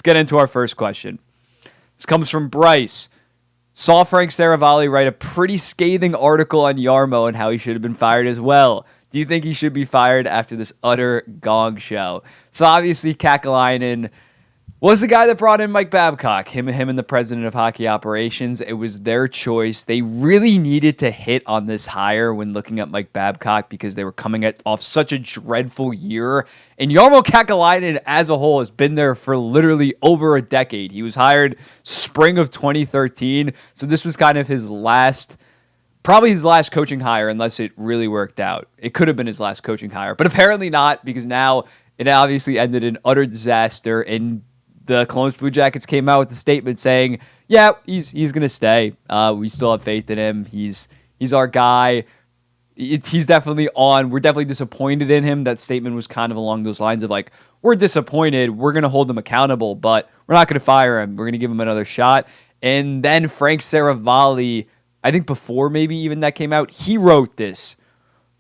Let's get into our first question. This comes from Bryce. Saw Frank Saravalli write a pretty scathing article on Jarmo and how he should have been fired as well. Do you think he should be fired after this utter gong show? So obviously Kekäläinen was the guy that brought in Mike Babcock, him and the president of hockey operations. It was their choice. They really needed to hit on this hire when looking at Mike Babcock because they were coming off such a dreadful year. And Jarmo Kekäläinen as a whole has been there for literally over a decade. He was hired spring of 2013. So this was kind of probably his last coaching hire unless it really worked out. It could have been his last coaching hire, but apparently not because now it obviously ended in utter disaster. And the Columbus Blue Jackets came out with a statement saying, yeah, he's going to stay. We still have faith in him. He's our guy. He's definitely on. We're definitely disappointed in him. That statement was kind of along those lines of like, we're disappointed. We're going to hold him accountable, but we're not going to fire him. We're going to give him another shot. And then Frank Saravalli, I think before maybe even that came out, he wrote this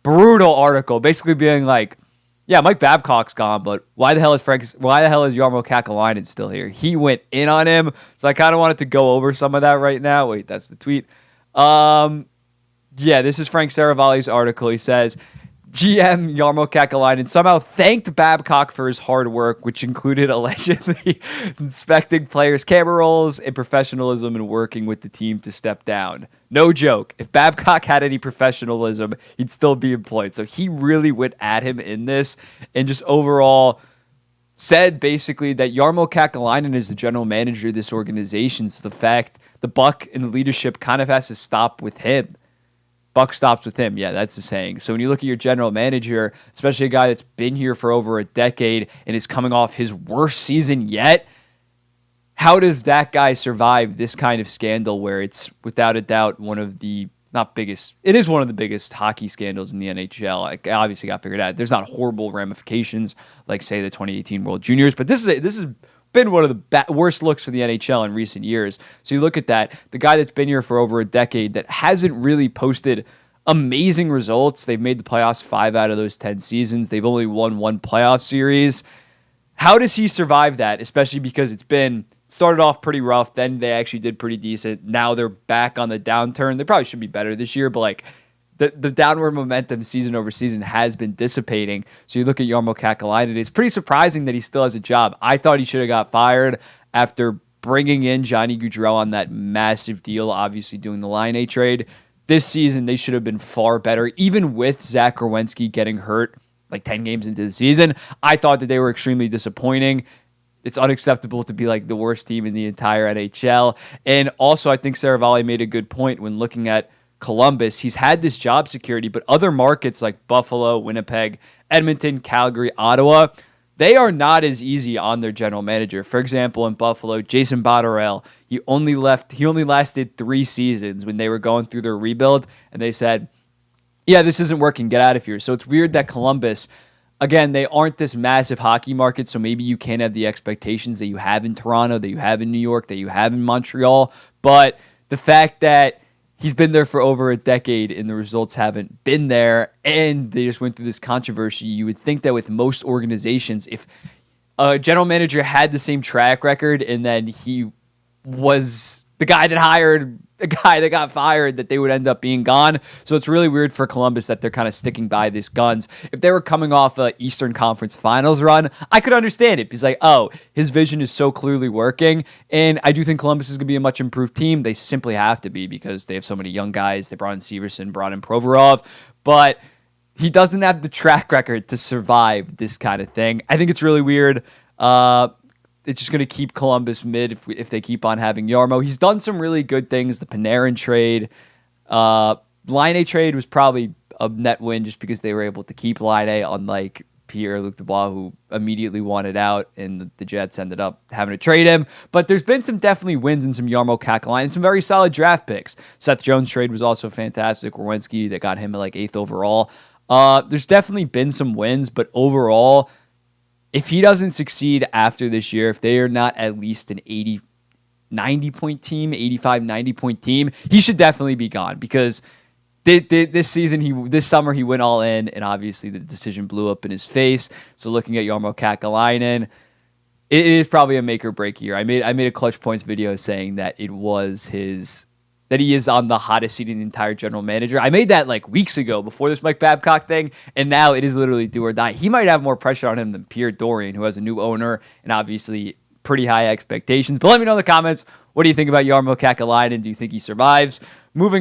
brutal article basically being like, yeah, Mike Babcock's gone, but why the hell is Jarmo Kekäläinen still here? He went in on him, so I kind of wanted to go over some of that right now. Wait, that's the tweet. Yeah, this is Frank Saravalli's article. He says, GM Jarmo Kekäläinen somehow thanked Babcock for his hard work, which included allegedly inspecting players' camera rolls and professionalism and working with the team to step down. No joke. If Babcock had any professionalism, he'd still be employed. So he really went at him in this and just overall said basically that Jarmo Kekäläinen is the general manager of this organization. So the fact the buck and the leadership kind of has to stop with him. Buck stops with him. Yeah, that's the saying. So when you look at your general manager, especially a guy that's been here for over a decade and is coming off his worst season yet, how does that guy survive this kind of scandal where it's without a doubt one of the it is one of the biggest hockey scandals in the NHL. Like, obviously got figured out. There's not horrible ramifications like, say, the 2018 World Juniors, but this has been one of the worst looks for the NHL in recent years. So you look at that, the guy that's been here for over a decade that hasn't really posted amazing results. They've made the playoffs 5 out of those 10 seasons. They've only won 1 playoff series. How does he survive that? Especially because started off pretty rough, then they actually did pretty decent. Now they're back on the downturn. They probably should be better this year, but like the downward momentum season over season has been dissipating. So you look at Jarmo Kekäläinen, it's pretty surprising that he still has a job. I thought he should have got fired after bringing in Johnny Gaudreau on that massive deal, obviously doing the Line A trade. This season, they should have been far better, even with Zach Werenski getting hurt like 10 games into the season. I thought that they were extremely disappointing. It's unacceptable to be like the worst team in the entire NHL. And also, I think Saravalli made a good point when looking at Columbus. He's had this job security, but other markets like Buffalo, Winnipeg, Edmonton, Calgary, Ottawa, they are not as easy on their general manager. For example, in Buffalo, Jason Botterill, he only lasted 3 seasons when they were going through their rebuild, and they said, yeah, this isn't working, get out of here. So it's weird that Columbus, again, they aren't this massive hockey market, so maybe you can't have the expectations that you have in Toronto, that you have in New York, that you have in Montreal, but the fact that he's been there for over a decade and the results haven't been there, and they just went through this controversy. You would think that with most organizations, if a general manager had the same track record and then he was the guy that hired the guy that got fired, that they would end up being gone. So it's really weird for Columbus that they're kind of sticking by these guns. If they were coming off a Eastern Conference Finals run, I could understand it. He's like, oh, his vision is so clearly working. And I do think Columbus is going to be a much improved team. They simply have to be because they have so many young guys. They brought in Severson, brought in Provorov. But he doesn't have the track record to survive this kind of thing. I think it's really weird. It's just going to keep Columbus mid if they keep on having Jarmo. He's done some really good things. The Panarin trade. Line A trade was probably a net win just because they were able to keep Line A, unlike Pierre-Luc Dubois, who immediately wanted out, and the Jets ended up having to trade him. But there's been some definitely wins in some Jarmo Kekäläinen and some very solid draft picks. Seth Jones trade was also fantastic. Werenski, that got him at like 8th overall. There's definitely been some wins, but overall, if he doesn't succeed after this year, if they are not at least an 90-point team, 85, 90-point team, he should definitely be gone because this summer he went all in, and obviously the decision blew up in his face. So looking at Jarmo Kekäläinen, it is probably a make or break year. I made a clutch points video saying that that he is on the hottest seat in the entire general manager. I made that like weeks ago before this Mike Babcock thing, and now it is literally do or die. He might have more pressure on him than Pierre Dorian, who has a new owner and obviously pretty high expectations. But let me know in the comments, what do you think about Jarmo Kekäläinen? Do you think he survives? Moving on.